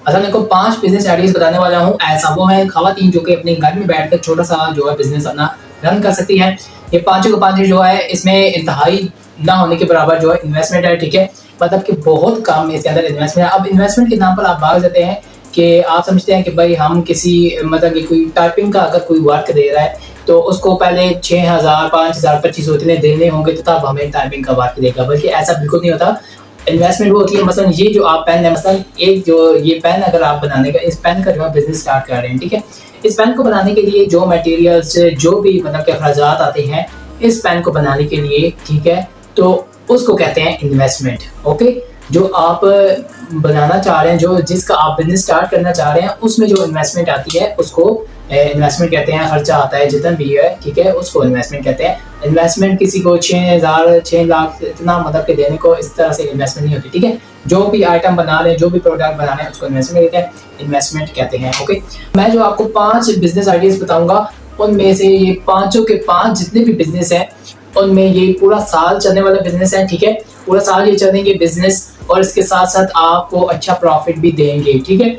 असल को 5 business ideas बताने वाला हूँ। ऐसा वो है ख़वातीन जो कि अपने घर में बैठकर छोटा-सा जो है बिज़नेस अपना रन कर सकती हैं। ये पाँचों के पाँचों जो है इसमें इंतहाई ना होने के बराबर जो है इन्वेस्टमेंट है, ठीक है? मतलब कि बहुत कम इसके अंदर इन्वेस्टमेंट है। अब इन्वेस्टमेंट के नाम पर आप भाग जाते हैं कि आप समझते हैं कि भाई हम किसी मतलब कि कोई टाइपिंग का अगर कोई वर्क दे रहा है, तो उसको पहले 6000, 5000, 2500 इतने देने होंगे तो तब हमें टाइपिंग का वर्क देगा, बल्कि ऐसा बिल्कुल नहीं होता। इन्वेस्टमेंट वो होती है, मसलन ये जो आप पेन है, मसलन एक जो ये पेन अगर आप बनाने का, इस पेन का जो है बिज़नेस स्टार्ट कर रहे हैं, ठीक है? इस पेन को बनाने के लिए जो मटेरियल्स, जो भी मतलब के अखराजात आते हैं, इस पेन को बनाने के लिए, ठीक है? तो उसको कहते हैं इन्वेस्टमेंट, ओके? जो आप बनाना चाह रहे हैं, जो जिसका आप बिज़नेस स्टार्ट करना चाह रहे हैं, उसमें जो इन्वेस्टमेंट आती है उसको इन्वेस्टमेंट कहते हैं। खर्चा आता है जितना भी है, ठीक है? उसको इन्वेस्टमेंट कहते हैं। इन्वेस्टमेंट किसी को 6000, 6 लाख इतना मतलब के देने को इस तरह से इन्वेस्टमेंट नहीं होती, ठीक है? जो भी आइटम बना रहे हैं, जो भी प्रोडक्ट बना रहे हैं, उसको इन्वेस्टमेंट कहते हैं, इन्वेस्टमेंट कहते हैं, ओके? मैं जो आपको 5 बिज़नेस आइडियाज़ बताऊँगा, उनमें से ये पाँचों के 5 जितने भी बिज़नेस हैं, उनमें ये पूरा साल चलने वाला बिज़नेस है, ठीक है? पूरा साल ये चलेंगे बिज़नेस और इसके साथ-साथ आपको अच्छा प्रॉफ़िट भी देंगे, ठीक है?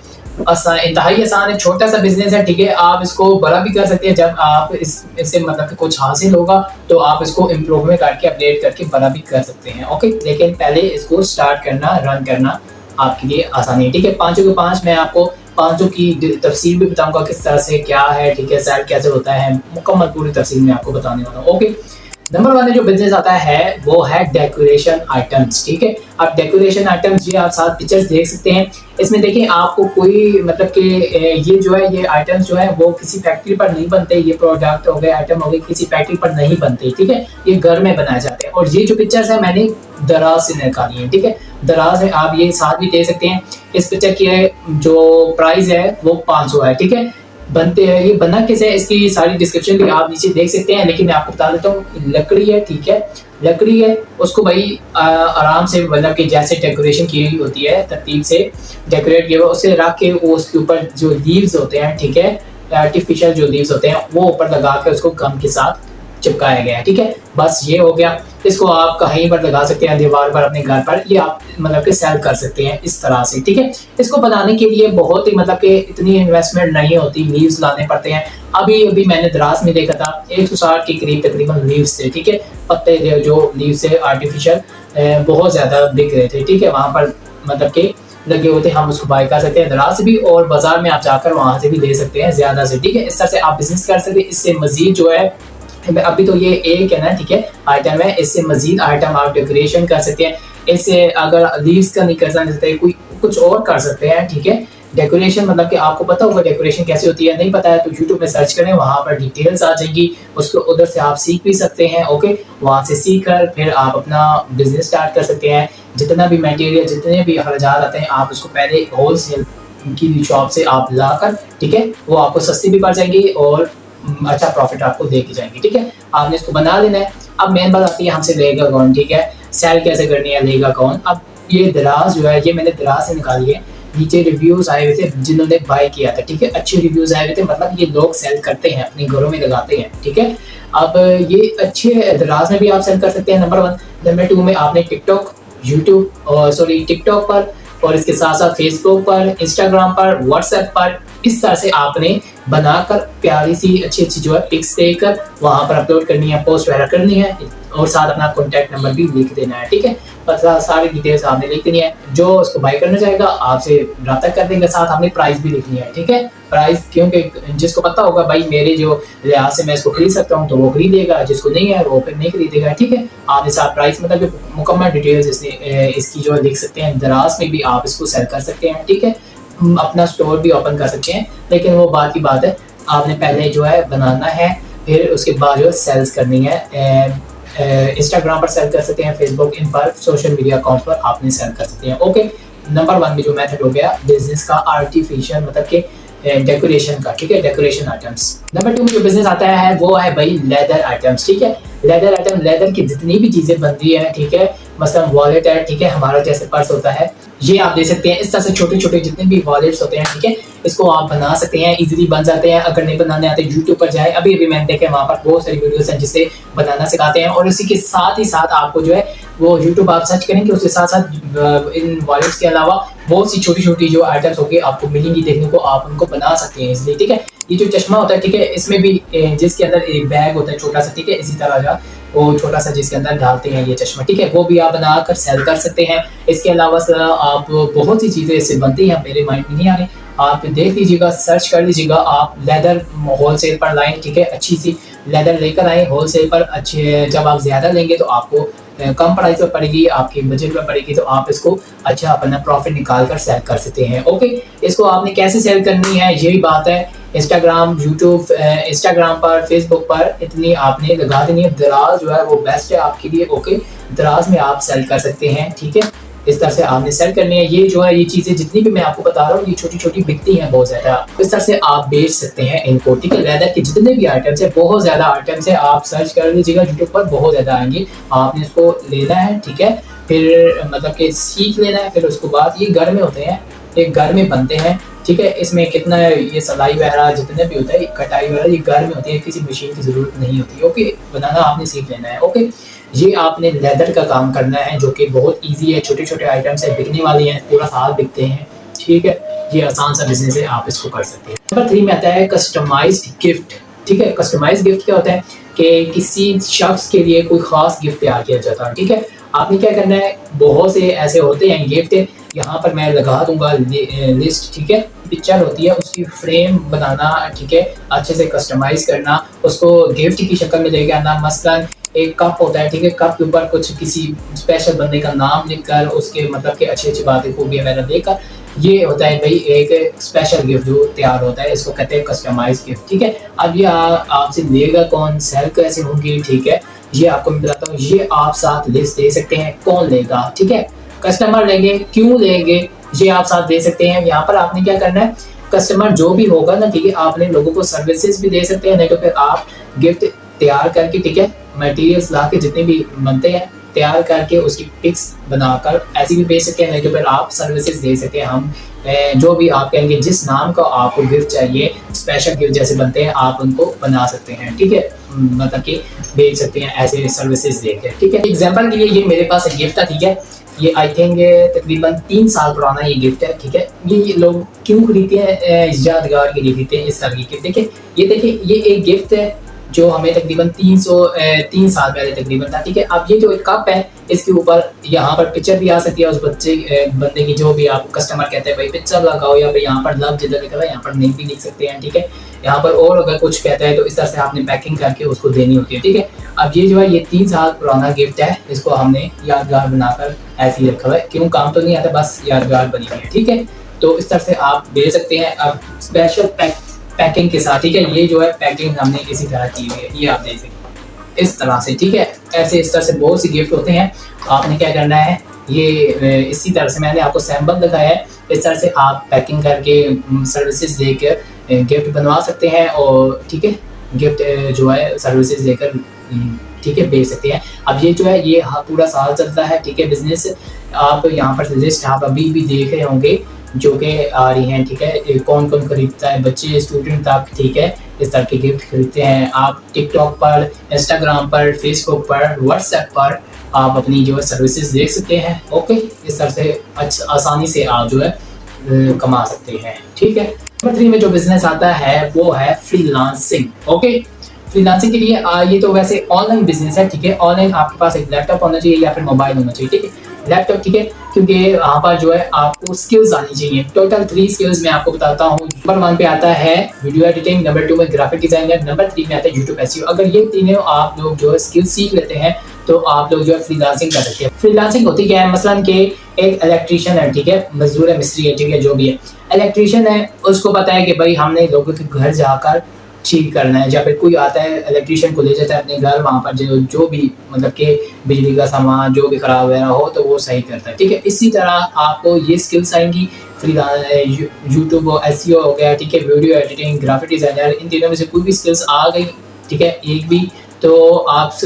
इंतहाई आसान है, छोटा-सा बिज़नेस है, ठीक है? आप इसको बड़ा भी कर सकते हैं। जब आप इससे मतलब कि कुछ हासिल होगा, तो आप इसको इम्प्रूवमेंट करके, अपडेट करके बड़ा भी कर सकते हैं, ओके? लेकिन पहले इसको स्टार्ट करना, रन करना आपके लिए आसानी है, ठीक है? पाँचों के 5 मैं आपको पाँचों की तफ़सील भी बताऊँगा, किस तरह से क्या है, ठीक है? सेल कैसे होता है, मुकम्मल पूरी तफ़सील मैं आपको बताने वाला हूँ, ओके? नंबर 1 जो बिज़नेस आता है वो है डेकोरेशन आइटम्स, ठीक है? अब डेकोरेशन आइटम्स ये आप साथ पिक्चर्स देख सकते हैं। इसमें देखिए आपको कोई मतलब कि ये जो है, ये आइटम्स जो है वो किसी फैक्ट्री पर नहीं बनते। ये प्रोडक्ट हो गए, आइटम हो गए, किसी फैक्ट्री पर नहीं बनते, ठीक है? ये घर में बनाए जाते हैं। और ये जो पिक्चर्स है मैंने दराज से निकाली है, ठीक है? दराज में आप ये साथ भी देख सकते हैं। इस पिक्चर की जो प्राइस है वो 500 है, ठीक है? बनते हैं, ये बना कैसे है इसकी सारी डिस्क्रिप्शन भी आप नीचे देख सकते हैं, लेकिन मैं आपको बता देता हूँ। लकड़ी है, ठीक है? लकड़ी है, उसको भाई आराम से मतलब कि जैसे डेकोरेशन की हुई होती है, तरतीब से डेकोरेट किया हुआ, उसे रख के वो उसके ऊपर जो लीव्स होते हैं, ठीक है? आर्टिफिशियल जो लीव्स होते हैं वो ऊपर लगा के उसको गम के साथ चिपकाया गया है, ठीक है? बस ये हो गया। इसको आप कहीं पर लगा सकते हैं, दीवार पर, अपने घर पर, ये आप मतलब कि सेल कर सकते हैं इस तरह से, ठीक है? इसको बनाने के लिए बहुत ही मतलब कि इतनी इन्वेस्टमेंट नहीं होती, लीव्स लाने पड़ते हैं। अभी मैंने दराज में देखा था 160 के करीब तकरीबन लीव्स थे, ठीक है? पत्ते जो लीव्स थे आर्टिफिशियल बहुत ज़्यादा बिक रहे थे, ठीक है? वहाँ पर मतलब कि लगे होते हैं, हम उसको बाय कर सकते हैं दराज से भी, और बाजार में आप जाकर वहाँ से भी ले सकते हैं ज़्यादा से, ठीक है? इस तरह से आप बिज़नेस कर सकते हैं। इससे मज़ीद जो है, अभी तो ये एक है ना, ठीक है? आइटम है, इससे मज़ीद आइटम आप डेकोरेशन कर सकते हैं। इससे अगर लीव्स का नहीं कर सकते, कोई कुछ और कर सकते हैं, ठीक है? डेकोरेशन मतलब कि आपको पता होगा डेकोरेशन कैसे होती है, नहीं पता है तो यूट्यूब में सर्च करें, वहाँ पर डिटेल्स आ जाएंगी। उसको उधर से आप सीख भी सकते हैं, ओके? वहाँ से सीख कर फिर आप अपना बिज़नेस स्टार्ट कर सकते हैं। जितना भी मटेरियल, जितने भी अखराजात आते हैं, आप उसको पहले होलसेल की शॉप से आप लाकर, ठीक है? वो आपको सस्ती भी पड़ जाएगी और अच्छा प्रॉफिट आपको दे के जाएंगे, ठीक है? आपने इसको बना लेना है। अब मेन बात आती है, हमसे लेगा कौन, ठीक है? सेल कैसे करनी है, लेगा कौन? अब ये दराज जो है, ये मैंने दराज से निकाली है। नीचे रिव्यूज़ आए हुए थे जिन्होंने बाय किया था, ठीक है? अच्छे रिव्यूज़ आए हुए थे, मतलब ये लोग सेल करते हैं, अपने घरों में लगाते हैं, ठीक है? अब ये अच्छे दराज में भी आप सेल कर सकते हैं, नंबर 1। नंबर 2 में आपने टिकटॉक, यूट्यूब और टिकटॉक पर, और इसके साथ-साथ फेसबुक पर, इंस्टाग्राम पर, व्हाट्सएप पर, इस तरह से आपने बनाकर प्यारी सी अच्छी-अच्छी जो है पिक्स देकर वहाँ पर अपलोड करनी है, पोस्ट वगैरह करनी है, और साथ अपना कॉन्टैक्ट नंबर भी लिख देना है, ठीक है? बस सारी डिटेल्स आपने लिख देनी है। जो उसको बाय करना चाहेगा आपसे रब्ता कर देंगे, साथ आपने प्राइस भी लिखनी है, ठीक है? प्राइस, क्योंकि जिसको पता होगा भाई मेरे जो लिहाज से मैं इसको खरीद सकता हूँ, तो वो खरीदेगा, जिसको नहीं है वो फिर नहीं खरीदेगा, ठीक है? आपने साथ प्राइस मतलब मुकम्मल डिटेल्स इसकी जो लिख सकते हैं। दराज में भी आप इसको सेल कर सकते हैं, ठीक है? अपना स्टोर भी ओपन कर सकते हैं, लेकिन वो बात की बात है। आपने पहले जो है बनाना है, फिर उसके बाद जो है सेल्स करनी है। इंस्टाग्राम पर सेल कर सकते हैं, फेसबुक, इन पर सोशल मीडिया अकाउंट पर आपने सेल कर सकते हैं, ओके? नंबर 1 में जो मेथड हो गया बिजनेस का आर्टिफिशियल मतलब कि डेकोरेशन का, ठीक है? Decoration items. नंबर 2 में जो बिजनेस आता है वो है भाई लेदर आइटम्स, ठीक है? लेदर आइटम, लेदर की जितनी भी चीज़ें बनती हैं, ठीक है? मसलन वॉलेट है, ठीक है? हमारा जैसे पर्स होता है, ये आप दे सकते हैं। इस तरह से छोटे-छोटे जितने भी वॉलेट्स होते हैं, ठीक है? इसको आप बना सकते हैं, इजीली बन जाते हैं। अगर नहीं बनाने आते, यूट्यूब पर जाए, अभी मैंने देखा है, वहाँ पर बहुत सारी वीडियोस हैं जिससे बनाना सिखाते हैं, और इसी के साथ ही साथ आपको जो है वो यूट्यूब आप सर्च करेंगे, उसके साथ साथ इन वॉलेट्स के अलावा बहुत सी छोटी छोटी जो आइटम्स होगी आपको मिलेंगी देखने को, आप उनको बना सकते हैं इसलिए, ठीक है। ये जो चश्मा होता है, ठीक है, इसमें भी जिसके अंदर एक बैग होता है छोटा सा, ठीक है, इसी तरह का वो छोटा सा जिसके अंदर डालते हैं ये चश्मा, ठीक है, वो भी आप बनाकर सेल कर सकते हैं। इसके अलावा आप बहुत सी चीज़ें इससे बनती हैं, मेरे माइंड में नहीं आ रही, आप देख लीजिएगा, सर्च कर लीजिएगा। आप लेदर होलसेल पर लाएं, ठीक है, अच्छी सी लेदर लेकर आए होलसेल पर। अच्छे जब आप ज़्यादा लेंगे तो आपको कम प्राइस पर पड़ेगी, आपकी बजट पर पड़ेगी, तो आप इसको अच्छा अपना प्रॉफिट निकाल कर सेल कर सकते हैं। ओके, इसको आपने कैसे सेल करनी है यही बात है। इंस्टाग्राम, यूट्यूब, इंस्टाग्राम पर, फेसबुक पर इतनी आपने लगा देनी है। दराज जो है वो बेस्ट है आपके लिए। ओके, दराज में आप सेल कर सकते हैं, ठीक है, इस तरह से आपने सेल करनी है। ये जो है ये चीज़ें जितनी भी मैं आपको बता रहा हूँ ये छोटी छोटी बिकती हैं बहुत ज़्यादा, इस तरह से आप बेच सकते हैं इनको, ठीक है। लेदर के जितने भी आइटम्स है, बहुत ज़्यादा आइटम्स है, आप सर्च कर लीजिएगा यूट्यूब पर, बहुत ज़्यादा आएंगे। आपने इसको लेना है, ठीक है, फिर मतलब कि सीख लेना है। फिर उसके बाद ये घर में होते हैं, ये घर में बनते हैं, ठीक है। इसमें कितना ये सिलाई वगैरह जितने भी होता है, कटाई वगैरह ये घर में होती है, किसी मशीन की ज़रूरत नहीं होती। ओके, बनाना आपने सीख लेना है। ओके, ये आपने लेदर का काम करना है जो कि बहुत इजी है, छोटे छोटे आइटम्स है, बिकने वाली हैं, पूरा साल बिकते हैं, ठीक है। ये आसान सा बिजनेस है, आप इसको कर सकते हैं। नंबर 3 में आता है कस्टमाइज्ड गिफ्ट, ठीक है। कस्टमाइज्ड गिफ्ट क्या होता है कि किसी शख्स के लिए कोई ख़ास गिफ्ट तैयार किया जाता है, ठीक है। आपने क्या करना है, बहुत से ऐसे होते हैं गिफ्ट, यहाँ पर मैं लगा दूंगा लिस्ट, ठीक है। पिक्चर होती है, उसकी फ्रेम बनाना, ठीक है, अच्छे से कस्टमाइज करना, उसको गिफ्ट की शक्ल में लेके आना। मसलन एक कप होता है, ठीक है, कप के ऊपर कुछ किसी स्पेशल बंदे का नाम लिखकर, उसके मतलब कि अच्छी अच्छी बातें खूबियाँ वगैरह देकर, ये होता है भाई एक स्पेशल गिफ्ट जो तैयार होता है, इसको कहते हैं कस्टमाइज गिफ्ट, ठीक है। अब ये आपसे लेगा कौन, सेल कैसे होंगी, ठीक है, ये आपको मैं बताता हूँ। ये आप साथ लिस्ट दे सकते हैं कौन लेगा, ठीक है, कस्टमर लेंगे, क्यों लेंगे, ये आप साथ दे सकते हैं। यहाँ पर आपने क्या करना है, कस्टमर जो भी होगा ना, ठीक है, आपने लोगों को सर्विसेज भी दे सकते हैं, नहीं तो फिर आप गिफ्ट तैयार करके, ठीक है, मटेरियल्स ला के जितने भी बनते हैं तैयार करके उसकी पिक्स बनाकर ऐसे भी बेच सकते हैं, नहीं तो फिर आप सर्विसेज दे सकते हैं। हम जो भी आप कहेंगे, जिस नाम का आपको गिफ्ट चाहिए, स्पेशल गिफ्ट जैसे बनते हैं, आप उनको बना सकते हैं, ठीक है, मतलब कि बेच सकते हैं ऐसे सर्विसेज देकर, ठीक है। एग्जाम्पल के लिए ये मेरे पास एक गिफ्ट था, ठीक है, ये आई थिंक तकरीबन 3 साल पुराना ये गिफ्ट है, ठीक है। ये लोग क्यों खरीदते हैं, यादगार के लिए खरीदते हैं इस तरह की गिफ्ट। देखिए ये एक गिफ्ट है जो हमें तकरीबन 3 साल पहले तकरीबन था, ठीक है। अब ये जो एक कप है, इसके ऊपर यहाँ पर पिक्चर भी आ सकती है उस बंदे की, जो भी आप कस्टमर कहते हैं भाई पिक्चर लगाओ, या फिर यहाँ पर लव जिधर लिखा है यहाँ पर नेम भी लिख सकते हैं, ठीक है। यहाँ पर और अगर कुछ कहता है तो इस तरह से आपने पैकिंग करके उसको देनी होती है, ठीक है। अब ये जो है ये 3 साल पुराना गिफ्ट है, इसको हमने यादगार बनाकर ऐसे ही रखा हुआ है, क्यों काम तो नहीं आता, बस यादगार बनी हुई है, ठीक है। तो इस तरह से आप दे सकते हैं। अब स्पेशल पैकिंग के साथ, ठीक है, ये जो है पैकिंग हमने इसी तरह की हुई है, ये आप देख सकते हैं इस तरह से, ठीक है। ऐसे इस तरह से बहुत सी गिफ्ट होते हैं। आपने क्या करना है, ये इसी तरह से मैंने आपको सैंपल दिखाया है, इस तरह से आप पैकिंग करके सर्विसेज देकर गिफ्ट बनवा सकते हैं, और ठीक है, गिफ्ट जो है सर्विसेज देकर, ठीक है, बेच सकते हैं। अब ये जो है ये पूरा साल चलता है, ठीक है, बिजनेस। आप यहाँ पर लिस्ट आप अभी भी देख रहे होंगे जो कि आ रही हैं, ठीक है, कौन कौन खरीदता है, बच्चे, स्टूडेंट तक, ठीक है, इस तरह के गिफ्ट खरीदते हैं। आप टिकटॉक पर, इंस्टाग्राम पर, फेसबुक पर, व्हाट्सएप पर आप अपनी जो है सर्विसेज देख सकते हैं। ओके, इस तरह से आसानी से आप जो है कमा सकते हैं, ठीक है। नंबर 3 में जो बिजनेस आता है वो है फ्रीलांसिंग। ओके, फ्रीलांसिंग के लिए ये तो वैसे ऑनलाइन बिजनेस है, ठीक है। ऑनलाइन आपके पास एक लैपटॉप होना चाहिए या फिर मोबाइल होना चाहिए, ठीक है, लैपटॉप, ठीक है, क्योंकि यहाँ पर जो है आपको स्किल्स आनी चाहिए। टोटल 3 स्किल्स मैं आपको बताता हूँ। नंबर 1 पे आता है वीडियो एडिटिंग, नंबर 2 में ग्राफिक डिजाइनर, नंबर 3 में आता है यूट्यूब एसईओ। अगर ये तीनों आप लोग जो है स्किल सीख लेते हैं तो आप लोग जो है फ्रीलांसिंग कर सकते हैं। फ्रीलांसिंग होती क्या है, मसलन के एक इलेक्ट्रीशियन है, ठीक है, मजदूर है, मिस्त्री है, ठीक है, जो भी है, इलेक्ट्रीशियन है, उसको पता है कि भाई हमने लोगों के घर जाकर ठीक करना है, या फिर कोई आता है इलेक्ट्रीशियन को ले जाता है अपने घर, वहाँ पर जो भी मतलब कि बिजली का सामान जो भी खराब वगैरह हो तो वो सही करता है, ठीक है। इसी तरह आपको ये स्किल्स आएंगी, यूट्यूब एसईओ हो गया, ठीक है, वीडियो एडिटिंग, ग्राफिक डिजाइनर, इन तीनों में से कोई भी स्किल्स आ गई, ठीक है, एक भी, तो आप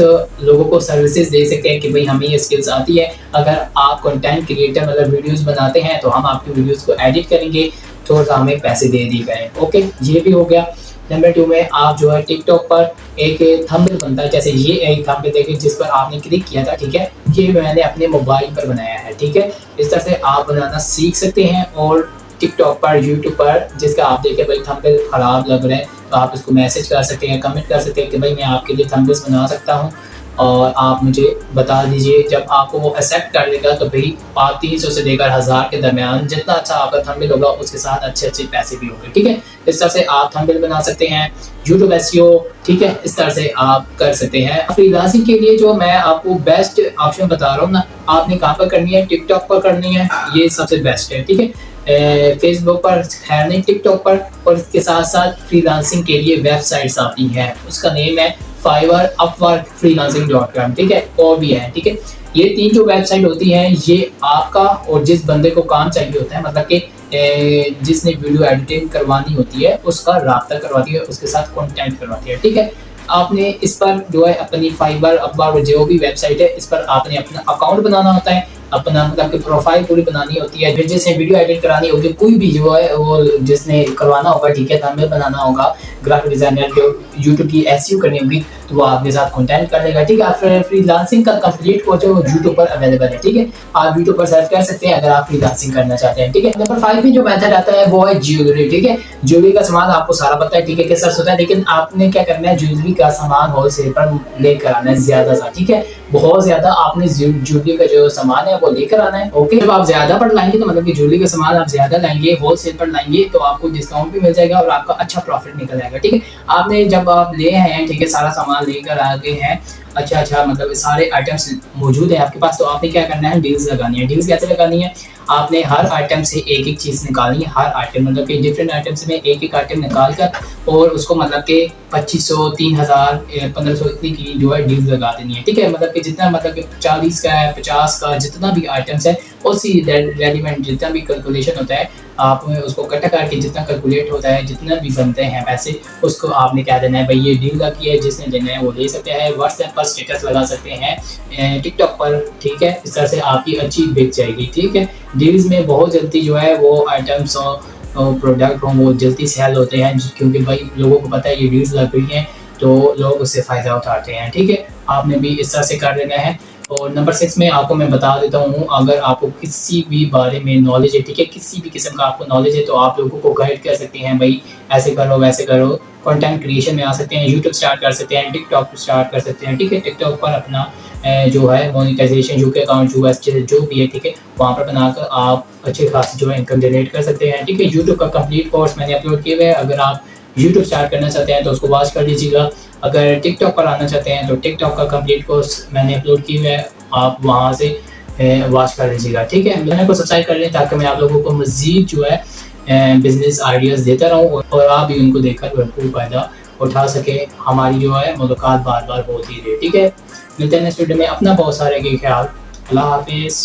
लोगों को सर्विसेज दे सकते हैं कि भाई हमें ये स्किल्स आती है। अगर आप कंटेंट क्रिएटर मतलब वीडियोस बनाते हैं तो हम आपकी वीडियोस को एडिट करेंगे, थोड़ा सा हमें पैसे दे दी गए। ओके, ये भी हो गया। नंबर 2 में आप जो है टिकटॉक पर एक थंबनेल बनता है, जैसे ये एक थंबनेल देखिए जिस पर आपने क्लिक किया था, ठीक है? ये मैंने अपने मोबाइल पर बनाया है, ठीक है? इस तरह से आप बनाना सीख सकते हैं और टिकटॉक पर, यूट्यूब पर जिसका आप देखें भाई थंबनेल खराब लग रहा है, तो आप इसको मैसेज कर सकते हैं, कमेंट कर सकते हैं कि भाई मैं आपके लिए थंबनेल्स बना सकता हूँ और आप मुझे बता दीजिए। जब आपको वो एक्सेप्ट कर लेगा तो भाई आप 300 से लेकर 1000 के दरमियान जितना अच्छा आपका थंबनेल होगा उसके साथ अच्छे-अच्छे पैसे भी होंगे, ठीक है? इस तरह से आप थंबनेल बना सकते हैं, यूट्यूब एसईओ, ठीक है? इस तरह से आप कर सकते हैं। फ्रीलांसिंग के लिए जो मैं आपको बेस्ट ऑप्शन बता रहा हूँ ना, आपने कहाँ पर करनी है? टिकटॉक पर करनी है, ये सबसे बेस्ट है, ठीक है? फेसबुक पर खैर नहीं, टिकटॉक पर। और इसके साथ-साथ फ्रीलांसिंग के लिए वेबसाइट्स आती हैं, उसका नेम है फाइवर, अपवर्क, freelancing.com, ठीक है? और भी है, ठीक है? ये 3 जो वेबसाइट होती हैं ये आपका और जिस बंदे को काम चाहिए होता है, मतलब कि जिसने वीडियो एडिटिंग करवानी होती है उसका राब्ता करवाती है, उसके साथ कॉन्टैक्ट करवाती है, ठीक है? आपने इस पर जो है अपनी फाइवर, अपवर्क जो भी वेबसाइट है इस पर आपने अपना अकाउंट बनाना होता है, अपना मतलब कि प्रोफाइल पूरी बनानी होती है। फिर जिसने वीडियो एडिट करानी होगी, कोई भी जो है वो जिसने करवाना होगा, ठीक है? थंबनेल बनाना होगा, ग्राफिक डिजाइनर जो यूट्यूब की एसईओ करनी होगी तो वो आपके साथ कॉन्टैक्ट कर लेगा, ठीक है? फिर फ्रीलांसिंग का कंप्लीट कोर्स है वो यूट्यूब पर अवेलेबल है, ठीक है? आप यूट्यूब पर सर्च कर सकते हैं अगर आप फ्रीलांसिंग करना चाहते हैं, ठीक है? नंबर 5 में जो मेथड आता है वो है ज्वेलरी, ठीक है? ज्वेलरी का सामान आपको सारा पता है, ठीक है? किस तरह से होता है, लेकिन आपने क्या करना है, ज्वेलरी का सामान होलसेल पर लेकर आना है ज़्यादा सा, ठीक है? बहुत ज़्यादा आपने ज्वेलरी का जो सामान है वो लेकर आना है, ओके? जब आप ज़्यादा पर लाएँगे तो मतलब कि ज्वेलरी का सामान आप ज़्यादा लाएँगे, होलसेल पर लाएँगे तो आपको डिस्काउंट भी मिल जाएगा और आपका अच्छा प्रॉफिट निकल आएगा, ठीक है? आपने जब आप ले आए हैं, ठीक है? सारा सामान लेकर आ गए हैं, अच्छा मतलब सारे आइटम्स मौजूद हैं आपके पास, तो आपने क्या करना है, डील्स लगानी है। डील्स कैसे लगानी है? आपने हर आइटम से एक-एक चीज़ निकालनी है, हर आइटम मतलब कि डिफरेंट आइटम से में एक-एक आइटम निकाल कर और उसको मतलब कि 2500, 3000, 1500 इतनी की जो है डील्स लगा देनी है, ठीक है? मतलब कि जितना मतलब कि 40 का है, 50 का जितना भी आइटम्स है उसी रेडिमेड जितना भी कैलकुलेशन होता है, आप उसको इकट्ठा करके जितना कैलकुलेट होता है, जितना भी बनते हैं पैसे, उसको आपने क्या देना है, भई ये डील लगी है, जिसने लेना है वो ले सकता है। व्हाट्सएप पर स्टेटस लगा सकते हैं, टिकटॉक पर, ठीक है? इस तरह से आपकी अच्छी बिक जाएगी, ठीक है? डील्स में बहुत जल्दी जो है वो आइटम्स प्रोडक्ट हों वो जल्दी सेल होते हैं क्योंकि भाई लोगों को पता है ये डील्स लग रही हैं तो लोग उससे फ़ायदा उठाते हैं, ठीक है? आपने भी इस तरह से कर लेना है। और नंबर 6 में आपको मैं बता देता हूँ, अगर आपको किसी भी बारे में नॉलेज है, ठीक है? किसी भी किस्म का आपको नॉलेज है तो आप लोगों को गाइड कर सकते हैं, भई ऐसे करो, वैसे करो। कंटेंट क्रिएशन में आ सकते हैं, यूट्यूब स्टार्ट कर सकते हैं, टिकटॉक स्टार्ट कर सकते हैं, ठीक है? टिकटॉक पर अपना जो है मोनेटाइजेशन यूके अकाउंट जो भी है, ठीक है? वहाँ पर बनाकर आप अच्छे खासी जो है इनकम जनरेट कर सकते हैं, ठीक है? यूट्यूब का कंप्लीट कोर्स मैंने अपलोड किए हुए हैं, अगर आप यूट्यूब स्टार्ट करना चाहते हैं तो उसको वॉच कर लीजिएगा। अगर टिकटॉक पर आना चाहते हैं तो टिकटॉक का कंप्लीट कोर्स मैंने अपलोड किए हुए हैं, आप वहाँ से वॉच कर लीजिएगा, ठीक है? चैनल को सब्सक्राइब कर लें ताकि मैं आप लोगों को मज़ीद जो है बिज़नेस आइडियाज़ देता रहूँ और आप भी उनको देखकर भरपूर फ़ायदा उठा सकें। हमारी जो है मुलाकात बार-बार होती रहे, ठीक है? मिलते हैं नेक्स्ट वीडियो में। अपना बहुत सारे ख्याल। अल्लाह हाफ़िज़।